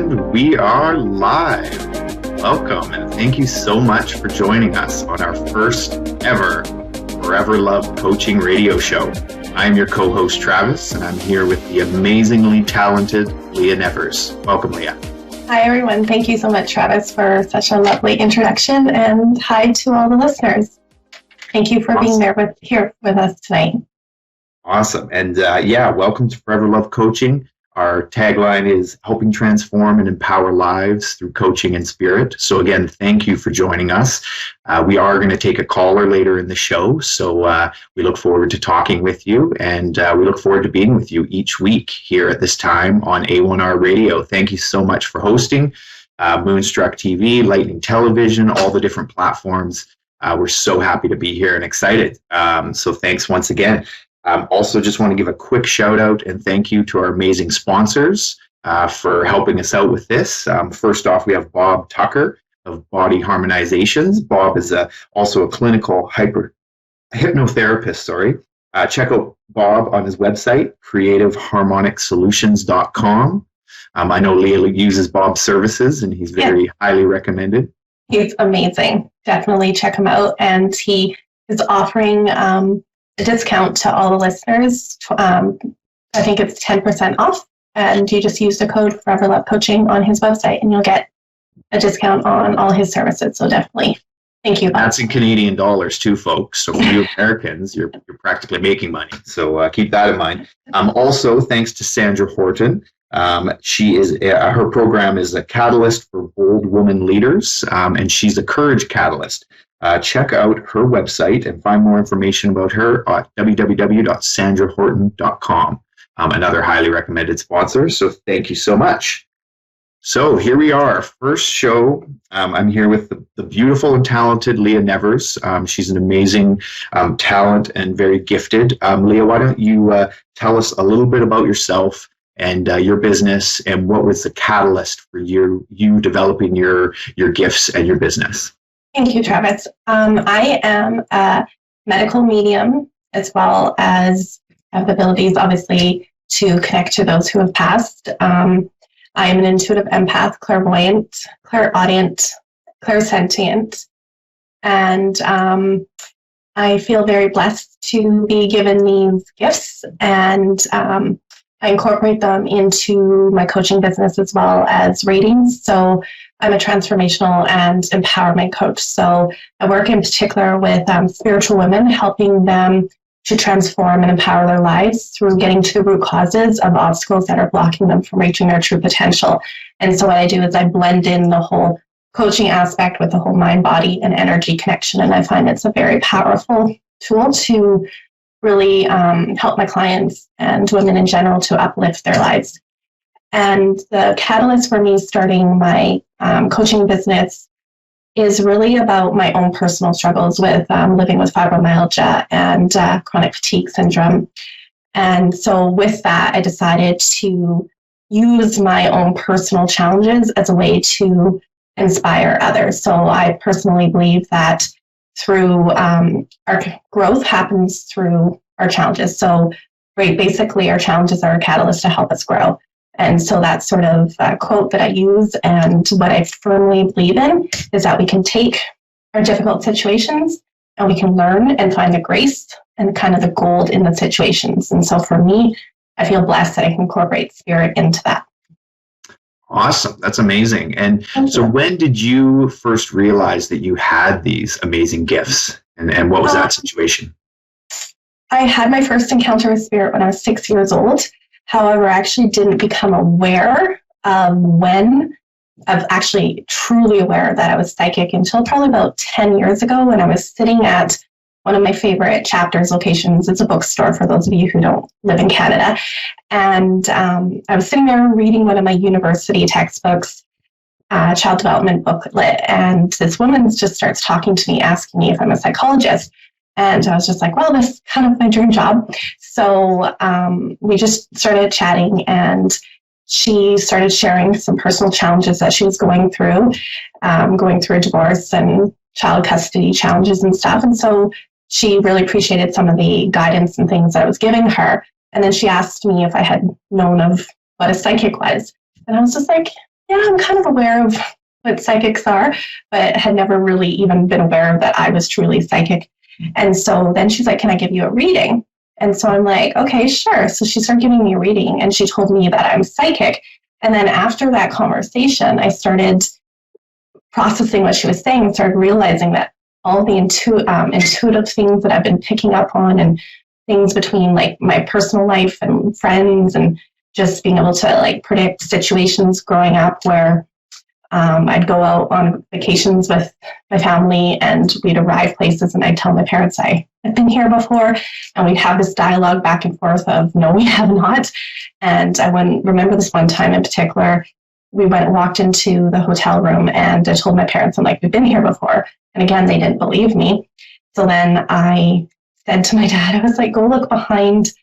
And we are live. Welcome, and thank you so much for joining us on our first ever Foreverloved coaching radio show. I'm your co-host Travis, and I'm here with the amazingly talented Leah Nevers. Welcome, Leah. Hi, everyone. Thank you so much, Travis, for such a lovely introduction, and hi to all the listeners. Thank you for being here with us tonight. Awesome. And welcome to Foreverloved Coaching. Our tagline is helping transform and empower lives through coaching and spirit. So again, thank you for joining us. We are going to take a caller later in the show. So we look forward to talking with you, and we look forward to being with you each week here at this time on A1R Radio. Thank you so much for hosting Moonstruck TV, Lightning Television, all the different platforms. We're so happy to be here and excited. So thanks once again. Also, just want to give a quick shout out and thank you to our amazing sponsors for helping us out with this. First off, we have Bob Tucker of Body Harmonizations. Bob is also a clinical hypnotherapist. Check out Bob on his website, creativeharmonicsolutions.com. I know Leah uses Bob's services, and he's very highly recommended. He's amazing. Definitely check him out. And he is offering a discount to all the listeners. I think it's 10% off, and you just use the code Foreverloved Coaching on his website, and you'll get a discount on all his services. So definitely, thank you. That's in Canadian dollars too, folks. So for you Americans, you're practically making money. So keep that in mind. Also, thanks to Sandra Horton. She is her program is a catalyst for bold woman leaders, and she's a courage catalyst. Check out her website and find more information about her at www.sandrahorton.com. Another highly recommended sponsor, so thank you so much. So here we are, first show. I'm here with the beautiful and talented Leah Nevers. She's an amazing talent and very gifted. Leah, why don't you tell us a little bit about yourself and your business, and what was the catalyst for you developing your gifts and your business? Thank you, Travis. I am a medical medium, as well as have the abilities, obviously, to connect to those who have passed. I am an intuitive empath, clairvoyant, clairaudient, clairsentient, and I feel very blessed to be given these gifts, and I incorporate them into my coaching business as well as readings. So I'm a transformational and empowerment coach. So I work in particular with spiritual women, helping them to transform and empower their lives through getting to the root causes of obstacles that are blocking them from reaching their true potential. And so what I do is I blend in the whole coaching aspect with the whole mind, body, and energy connection. And I find it's a very powerful tool to really help my clients and women in general to uplift their lives. And the catalyst for me starting my coaching business is really about my own personal struggles with living with fibromyalgia and chronic fatigue syndrome. And so with that, I decided to use my own personal challenges as a way to inspire others. So I personally believe that through our growth happens through our challenges. So basically our challenges are a catalyst to help us grow. And so that's sort of a quote that I use, and what I firmly believe in is that we can take our difficult situations and we can learn and find the grace and kind of the gold in the situations. And so for me, I feel blessed that I can incorporate spirit into that. Awesome. That's amazing. And so when did you first realize that you had these amazing gifts, and what was that situation? I had my first encounter with spirit when I was 6 years old. However, I actually didn't become aware of actually truly aware that I was psychic until probably about 10 years ago, when I was sitting at one of my favorite Chapters locations. It's a bookstore for those of you who don't live in Canada. And I was sitting there reading one of my university textbooks, child development booklet, and this woman just starts talking to me, asking me if I'm a psychologist. And I was just like, well, this is kind of my dream job. So we just started chatting, and she started sharing some personal challenges that she was going through a divorce and child custody challenges and stuff. And so she really appreciated some of the guidance and things that I was giving her. And then she asked me if I had known of what a psychic was. And I was just like, yeah, I'm kind of aware of what psychics are, but had never really even been aware that I was truly psychic. And so then she's like, can I give you a reading? And so I'm like, okay, sure. So she started giving me a reading and she told me that I'm psychic. And then after that conversation, I started processing what she was saying and started realizing that all the intuitive things that I've been picking up on and things between like my personal life and friends and just being able to like predict situations growing up where I'd go out on vacations with my family and we'd arrive places and I'd tell my parents I've been here before, and we'd have this dialogue back and forth of no, we have not. And I remember this one time in particular, we walked into the hotel room and I told my parents, I'm like, we've been here before. And again, they didn't believe me. So then I said to my dad, I was like, go look behind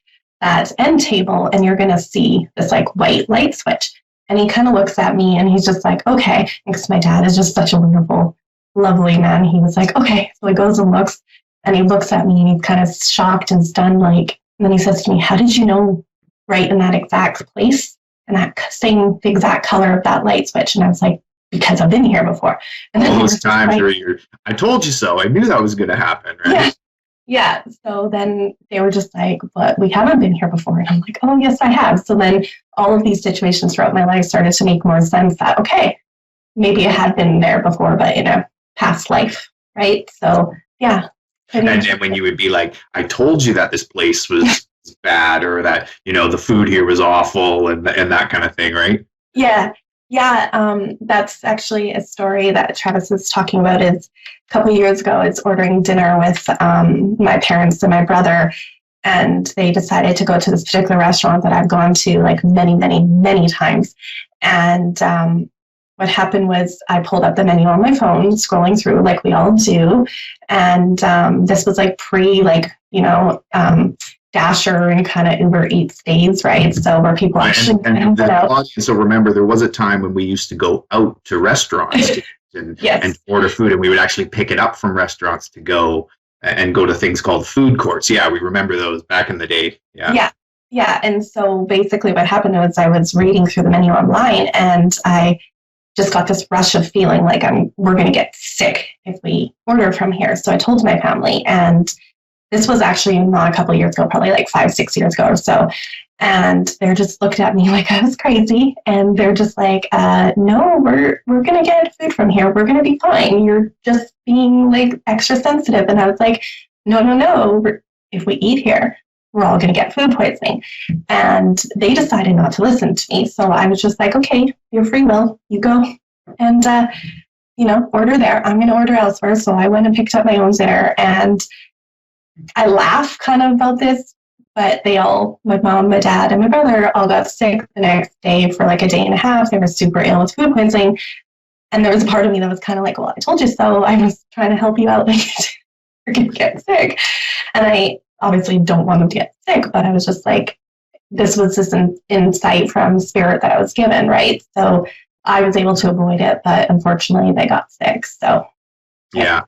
that end table and you're going to see this like white light switch. And he kind of looks at me and he's just like, okay. Because my dad is just such a wonderful, lovely man. He was like, okay. So he goes and looks and he looks at me and he's kind of shocked and stunned. Like, and then he says to me, how did you know right in that exact place and that same the exact color of that light switch? And I was like, because I've been here before. And then all those times like, where I told you so. I knew that was going to happen, right? Yeah. Yeah. So then they were just like, but we haven't been here before. And I'm like, oh, yes, I have. So then all of these situations throughout my life started to make more sense that, okay, maybe I had been there before, but in a past life. Right. So, yeah. And when you would be like, I told you that this place was bad or that, the food here was awful and that kind of thing. Right. Yeah. Yeah, that's actually a story that Travis is talking about. Is a couple of years ago, it's ordering dinner with my parents and my brother, and they decided to go to this particular restaurant that I've gone to like many, many, many times. And what happened was I pulled up the menu on my phone, scrolling through like we all do, and this was like Dasher and kind of Uber Eats days, right? So where people actually and the audience will remember there was a time when we used to go out to restaurants and order food, and we would actually pick it up from restaurants to go to things called food courts. Yeah, we remember those back in the day. Yeah. And so basically what happened was I was reading through the menu online and I just got this rush of feeling like we're going to get sick if we order from here. So I told my family, and this was actually not a couple of years ago, probably like 5-6 years ago or so. And they're just looked at me like I was crazy. And they're just like, no, we're going to get food from here. We're going to be fine. You're just being like extra sensitive. And I was like, no. If we eat here, we're all going to get food poisoning. And they decided not to listen to me. So I was just like, okay, your free will, you go and, order there. I'm going to order elsewhere. So I went and picked up my own dinner, and I laugh kind of about this, but my mom, my dad, and my brother all got sick the next day for like a day and a half. They were super ill with food poisoning. And there was a part of me that was kind of like, well, I told you so. I was trying to help you out. Like, you're going to get sick. And I obviously don't want them to get sick, but I was just like, this was just an insight from spirit that I was given, right? So I was able to avoid it, but unfortunately they got sick. So, yeah.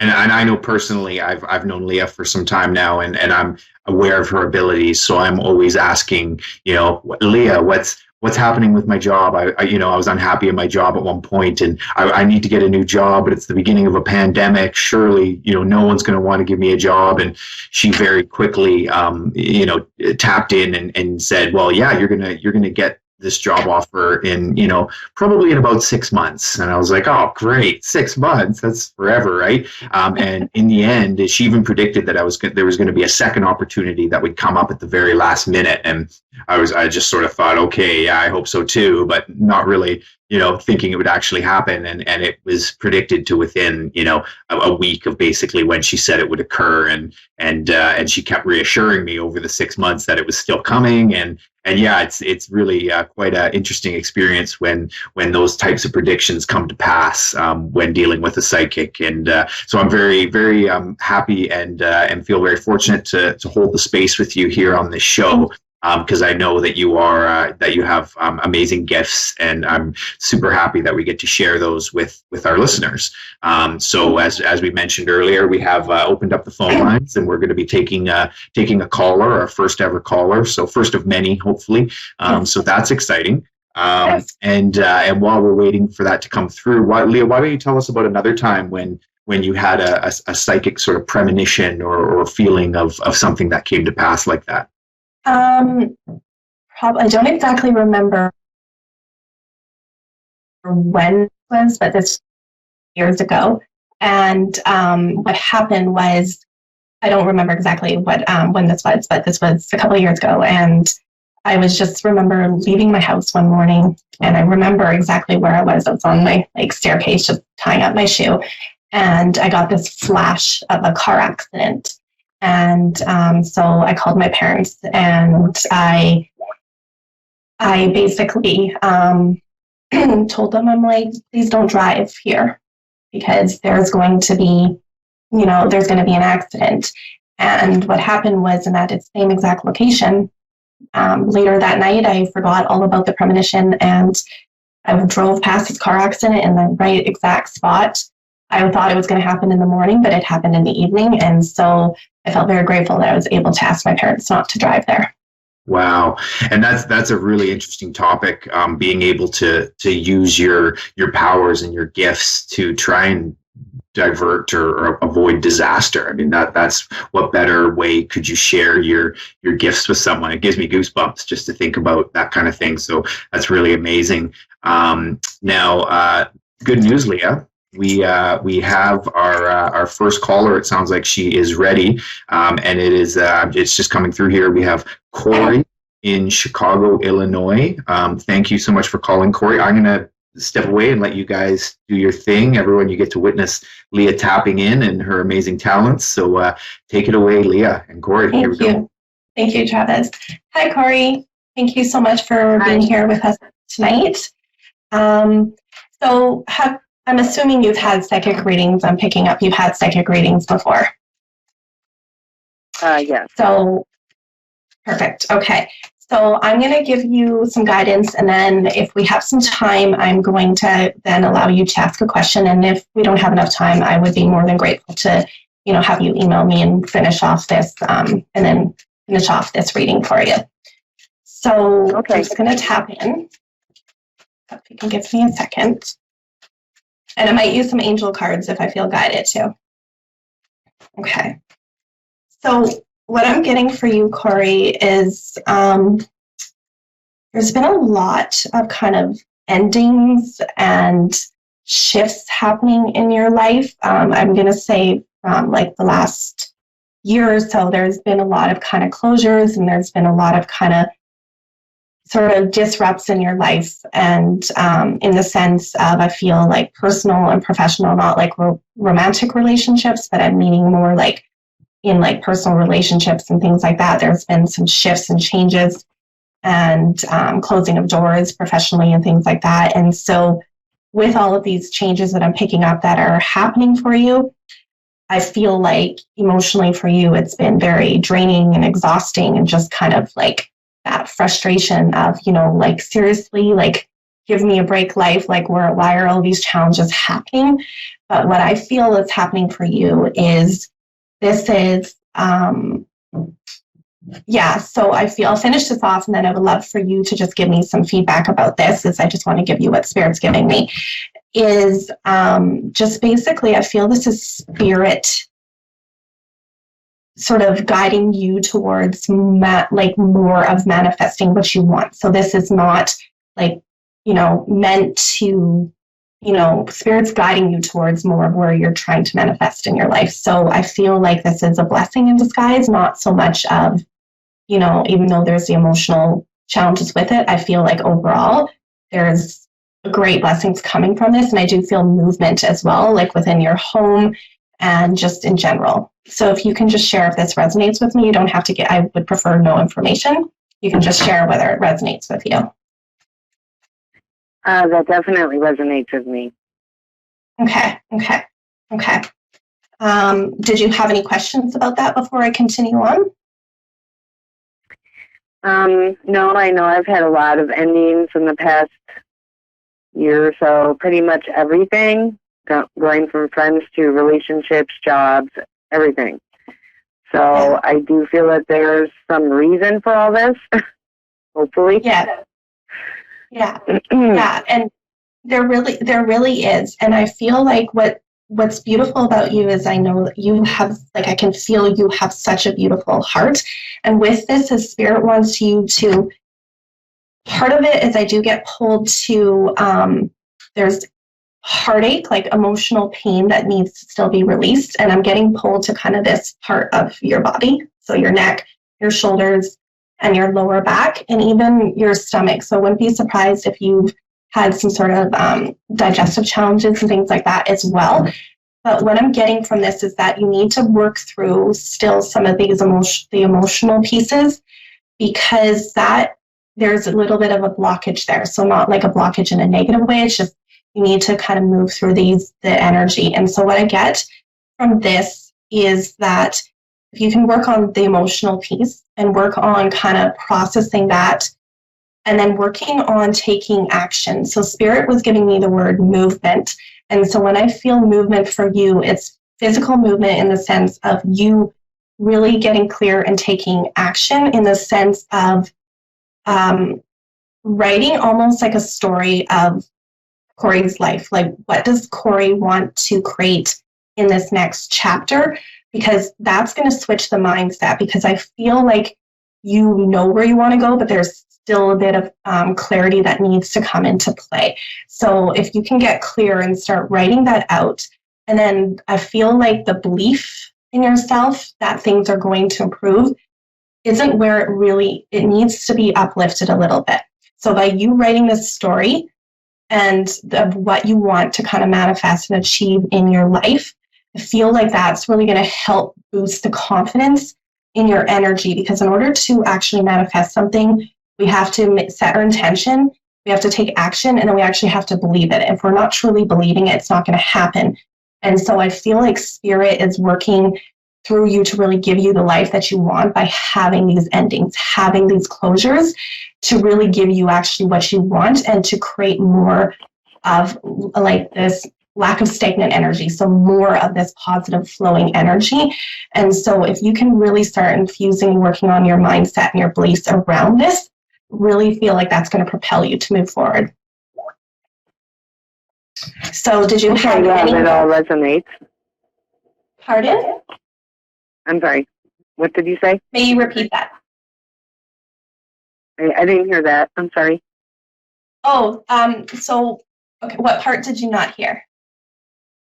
And I know personally, I've known Leah for some time now, and I'm aware of her abilities. So I'm always asking, Leah, what's happening with my job? I was unhappy in my job at one point, and I need to get a new job, but it's the beginning of a pandemic. Surely, no one's going to want to give me a job. And she very quickly, tapped in and said, well, yeah, you're gonna get this job offer in, probably in about 6 months. And I was like, oh, great. 6 months. That's forever. Right. And in the end, she even predicted that there was going to be a second opportunity that would come up at the very last minute. And I just sort of thought, okay, yeah, I hope so too, but not really, thinking it would actually happen. And it was predicted to within, a week of basically when she said it would occur. And she kept reassuring me over the 6 months that it was still coming. And yeah, it's really quite an interesting experience when those types of predictions come to pass when dealing with a psychic. And so I'm very, very happy and feel very fortunate to hold the space with you here on this show. Because I know that you have amazing gifts, and I'm super happy that we get to share those with our listeners. So as we mentioned earlier, we have opened up the phone lines, and we're going to be taking a caller, our first ever caller, so first of many, hopefully. So that's exciting. And while we're waiting for that to come through, Leah, why don't you tell us about another time when you had a psychic sort of premonition or feeling of something that came to pass like that? I don't exactly remember when it was, but this years ago. And what happened was, I don't remember exactly what when this was, but this was a couple of years ago. And I was just remember leaving my house one morning, and I remember exactly where I was. I was on my staircase, just tying up my shoe, and I got this flash of a car accident. And so I called my parents, and I basically told them, I'm like, please don't drive here because there's going to be an accident. And what happened was, in that same exact location, later that night, I forgot all about the premonition, and I drove past this car accident in the right exact spot. I thought it was going to happen in the morning, but it happened in the evening. And so I felt very grateful that I was able to ask my parents not to drive there. Wow. And that's a really interesting topic, being able to use your powers and your gifts to try and divert or avoid disaster. I mean, that's what better way could you share your gifts with someone? It gives me goosebumps just to think about that kind of thing. So that's really amazing. Now, good news, Leah. We have our first caller. It sounds like she is ready, and it's just coming through here. We have Corey in Chicago, Illinois. Thank you so much for calling, Corey. I'm gonna step away and let you guys do your thing. Everyone, you get to witness Leah tapping in and her amazing talents. So take it away, Leah and Corey. Here we go. Thank you, Travis. Hi, Corey. Thank you so much for being here with us tonight. I'm assuming you've had psychic readings. I'm picking up you've had psychic readings before. Yes. So, perfect. Okay. So I'm going to give you some guidance, and then if we have some time, I'm going to then allow you to ask a question. And if we don't have enough time, I would be more than grateful to, have you email me and finish off this, reading for you. So okay. I'm just going to tap in. If you can give me a second. And I might use some angel cards if I feel guided to. Okay. So what I'm getting for you, Corey, is there's been a lot of kind of endings and shifts happening in your life. I'm going to say from the last year or so, there's been a lot of kind of closures, and there's been a lot of kind of sort of disrupts in your life, and in the sense of, I feel like personal and professional, not like romantic relationships, but I'm meaning more like in like personal relationships and things like that. There's been some shifts and changes and closing of doors professionally and things like that. And so with all of these changes that I'm picking up that are happening for you, I feel like emotionally for you, it's been very draining and exhausting, and just kind of like that frustration of, seriously, give me a break, life, why are all these challenges happening? But what I feel is happening for you is this is, so I'll finish this off, and then I would love for you to just give me some feedback about this, as I just want to give you what Spirit's giving me, is just basically, I feel this is Spirit sort of guiding you towards more of manifesting what you want. So this is not meant to, Spirit's guiding you towards more of where you're trying to manifest in your life. So I feel like this is a blessing in disguise, not so much of, even though there's the emotional challenges with it, I feel like overall there's great blessings coming from this. And I do feel movement as well, within your home and just in general. So if you can just share if this resonates with me, you don't have to I would prefer no information. You can just share whether it resonates with you. That definitely resonates with me. Okay. Did you have any questions about that before I continue on? No, I know I've had a lot of endings in the past year or so, pretty much everything, going from friends to relationships, jobs, everything. So I do feel that there's some reason for all this, hopefully. Yeah. Yeah. Yeah. And there really is. And I feel like what's beautiful about you is I know that you have, like, I can feel you have such a beautiful heart. And with this, as Spirit wants you to, part of it is I do get pulled to, there's heartache, like emotional pain that needs to still be released. And I'm getting pulled to kind of this part of your body. So your neck, your shoulders, and your lower back, and even your stomach. So I wouldn't be surprised if you've had some sort of digestive challenges and things like that as well. But what I'm getting from this is that you need to work through still some of these the emotional pieces, because that there's a little bit of a blockage there. So not like a blockage in a negative way. It's just you need to kind of move through the energy. And so what I get from this is that if you can work on the emotional piece and work on kind of processing that, and then working on taking action. So Spirit was giving me the word movement. And so when I feel movement for you, it's physical movement in the sense of you really getting clear and taking action, in the sense of writing almost like a story of Corey's life. Like, what does Corey want to create in this next chapter? Because that's going to switch the mindset, because I feel like you know where you want to go, but there's still a bit of clarity that needs to come into play. So if you can get clear and start writing that out, and then I feel like the belief in yourself that things are going to improve isn't where it needs to be uplifted a little bit. So by you writing this story and of what you want to kind of manifest and achieve in your life, I feel like that's really going to help boost the confidence in your energy, because in order to actually manifest something, we have to set our intention, we have to take action, and then we actually have to believe it. If we're not truly believing it, it's not going to happen. And so I feel like Spirit is working through you to really give you the life that you want by having these endings, having these closures, to really give you actually what you want, and to create more of like this lack of stagnant energy. So more of this positive flowing energy. And so if you can really start infusing and working on your mindset and your beliefs around this, really feel like that's going to propel you to move forward. So did you have any... It all resonates. Pardon? I'm sorry. What did you say? May you repeat that? I didn't hear that. I'm sorry. Oh, so, okay, what part did you not hear?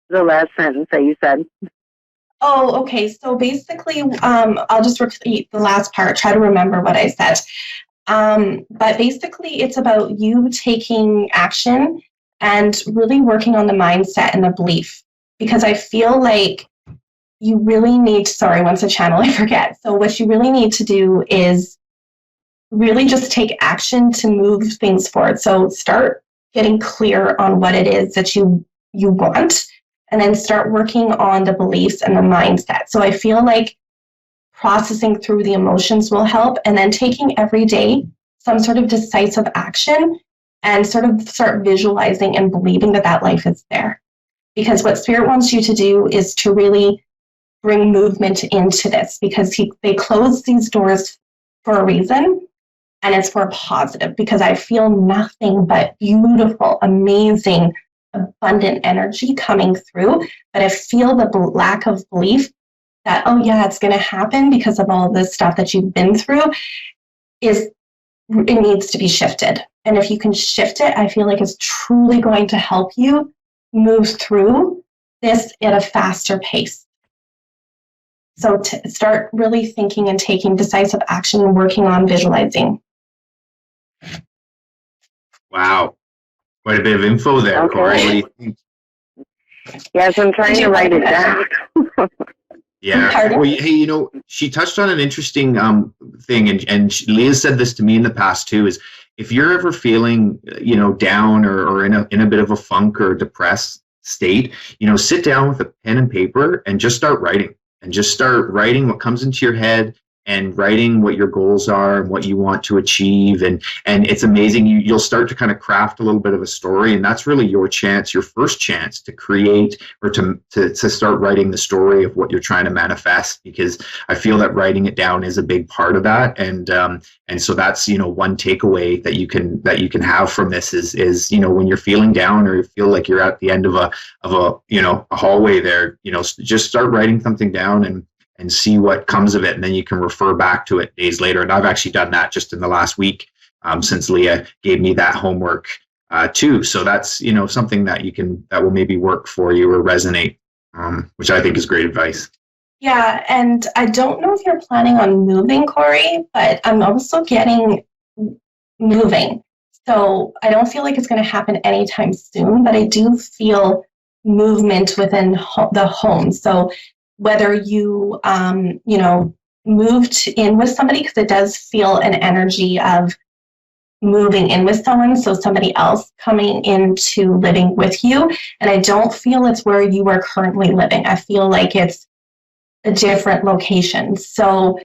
The last sentence that you said. Oh, okay. So basically, I'll just repeat the last part, try to remember what I said. But basically, it's about you taking action and really working on the mindset and the belief, because I feel like you really need, sorry, once a channel, I forget. So what you really need to do is really just take action to move things forward. So start getting clear on what it is that you want, and then start working on the beliefs and the mindset. So I feel like processing through the emotions will help, and then taking every day some sort of decisive action and sort of start visualizing and believing that that life is there. Because what Spirit wants you to do is to really bring movement into this, because they close these doors for a reason, and it's for a positive, because I feel nothing but beautiful, amazing, abundant energy coming through. But I feel the lack of belief that, oh yeah, it's going to happen because of all this stuff that you've been through, it needs to be shifted. And if you can shift it, I feel like it's truly going to help you move through this at a faster pace. So to start really thinking and taking decisive action and working on visualizing. Wow. Quite a bit of info there, Okay. Corey. What do you think? Yes, I'm trying to write it down. Yeah. Well, hey, she touched on an interesting thing, and Leah said this to me in the past too, is if you're ever feeling, down or in a bit of a funk or depressed state, sit down with a pen and paper and just start writing. And just start writing what comes into your head, and writing what your goals are and what you want to achieve. And it's amazing. You'll start to kind of craft a little bit of a story, and that's really your chance, your first chance to create or to start writing the story of what you're trying to manifest, because I feel that writing it down is a big part of that. And so that's, one takeaway that you can have from this is, when you're feeling down or you feel like you're at the end of a hallway there, just start writing something down and see what comes of it. And then you can refer back to it days later. And I've actually done that just in the last week, since Leah gave me that homework too. So that's, something that that will maybe work for you or resonate, which I think is great advice. Yeah. And I don't know if you're planning on moving, Corey, but I'm also getting moving. So I don't feel like it's going to happen anytime soon, but I do feel movement within the home. So whether you, moved in with somebody, because it does feel an energy of moving in with someone, so somebody else coming into living with you. And I don't feel it's where you are currently living. I feel like it's a different location. So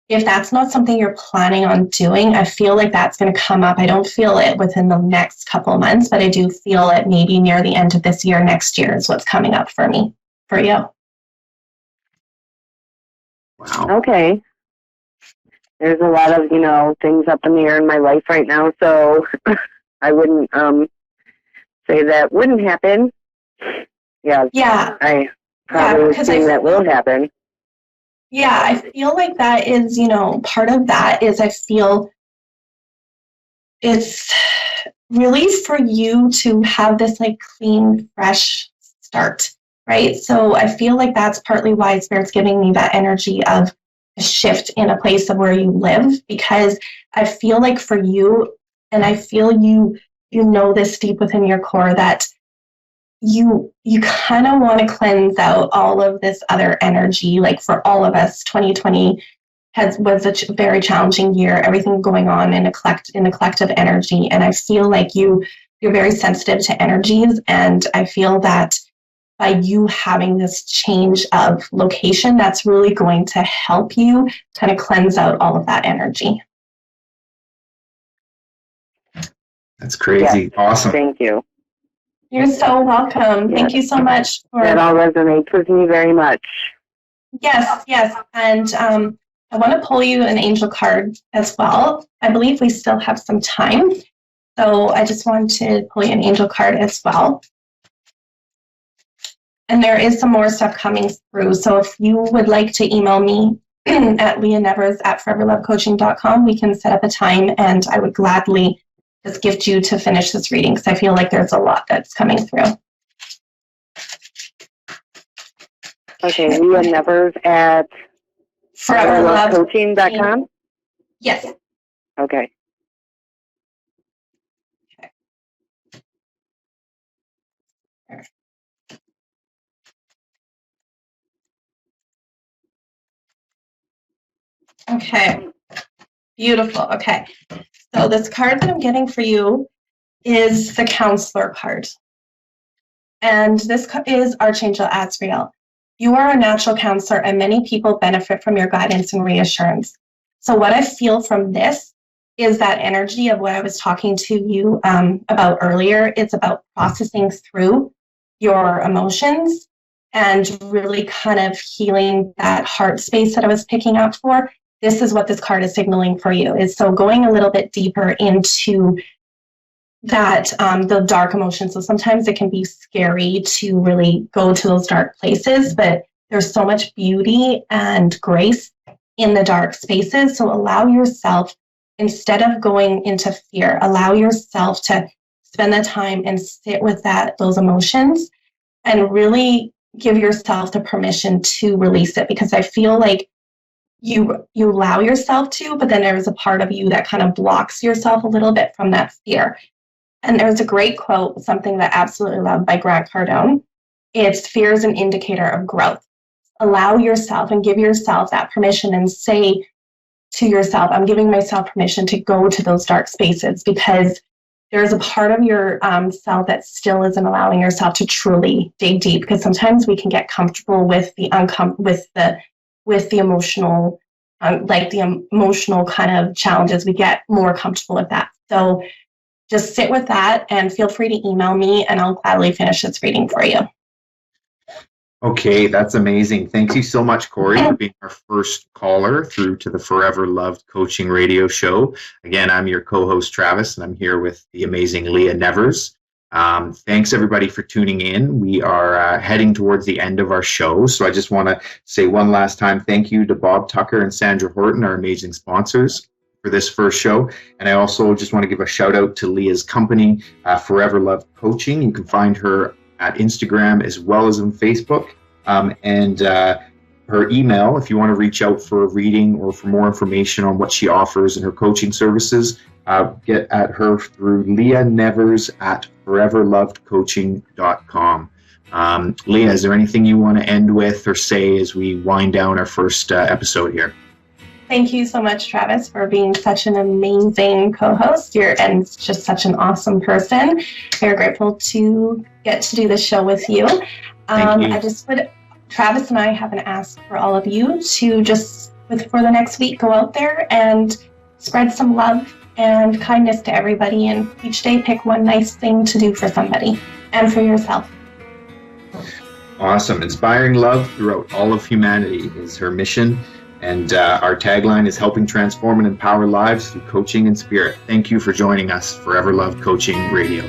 if that's not something you're planning on doing, I feel like that's going to come up. I don't feel it within the next couple of months, but I do feel it maybe near the end of this year, next year is what's coming up for you. Wow. Okay. There's a lot of, things up in the air in my life right now, so I wouldn't say that wouldn't happen. Yeah. Yeah. I probably think that will happen. Yeah, I feel like that is, part of that is I feel it's really for you to have this like clean, fresh start, right? So I feel like that's partly why Spirit's giving me that energy of a shift in a place of where you live, because I feel like for you, and I feel you know this deep within your core, that you kind of want to cleanse out all of this other energy. Like for all of us, 2020 was a very challenging year, everything going on in a collective energy. And I feel like you're very sensitive to energies. And I feel that by you having this change of location, that's really going to help you kind of cleanse out all of that energy. That's crazy. Yes. Awesome. Thank you. You're so welcome. Yes. Thank you so much. That all resonates with me very much. Yes. And I want to pull you an angel card as well. I believe we still have some time. So I just want to pull you an angel card as well. And there is some more stuff coming through. So if you would like to email me at leahnevers@foreverlovecoaching.com, we can set up a time, and I would gladly just gift you to finish this reading, because I feel like there's a lot that's coming through. Okay, Leah Nevers at foreverlovecoaching.com? Yes. Okay. Okay. Beautiful. Okay. So this card that I'm getting for you is the Counselor card. And this is Archangel Azrael. You are a natural counselor, and many people benefit from your guidance and reassurance. So what I feel from this is that energy of what I was talking to you about earlier. It's about processing through your emotions and really kind of healing that heart space that I was picking up for. This is what this card is signaling for you, is so going a little bit deeper into that, the dark emotions. So sometimes it can be scary to really go to those dark places, but there's so much beauty and grace in the dark spaces. So allow yourself, instead of going into fear, allow yourself to spend the time and sit with those emotions and really give yourself the permission to release it. Because I feel like you allow yourself to, but then there's a part of you that kind of blocks yourself a little bit from that fear. And there's a great quote, something that I absolutely love, by Grant Cardone. It's fear is an indicator of growth. Allow yourself and give yourself that permission and say to yourself, I'm giving myself permission to go to those dark spaces, because there's a part of your self that still isn't allowing yourself to truly dig deep. Because sometimes we can get comfortable with the with the emotional like the emotional kind of challenges, we get more comfortable with that. So just sit with that and feel free to email me and I'll gladly finish this reading for you. Okay, that's amazing. Thank you so much, Corey, for being our first caller through to the Foreverloved Coaching Radio Show. Again, I'm your co-host, Travis, and I'm here with the amazing Leah Nevers. Thanks, everybody, for tuning in. We are heading towards the end of our show, so I just want to say one last time thank you to Bob Tucker and Sandra Horton, our amazing sponsors, for this first show. And I also just want to give a shout out to Leah's company, Foreverloved Coaching. You can find her at Instagram as well as on Facebook. And her email, if you want to reach out for a reading or for more information on what she offers and her coaching services, get at her through Leah Nevers at foreverlovedcoaching.com. Leah, is there anything you want to end with or say as we wind down our first episode here? Thank you so much, Travis, for being such an amazing co-host. You're and just such an awesome person. We're grateful to get to do this show with you. Travis and I have an ask for all of you to just, for the next week, go out there and spread some love and kindness to everybody, and each day pick one nice thing to do for somebody and for yourself. Awesome. Inspiring love throughout all of humanity is her mission. And our tagline is helping transform and empower lives through coaching and spirit. Thank you for joining us, Foreverloved Coaching Radio.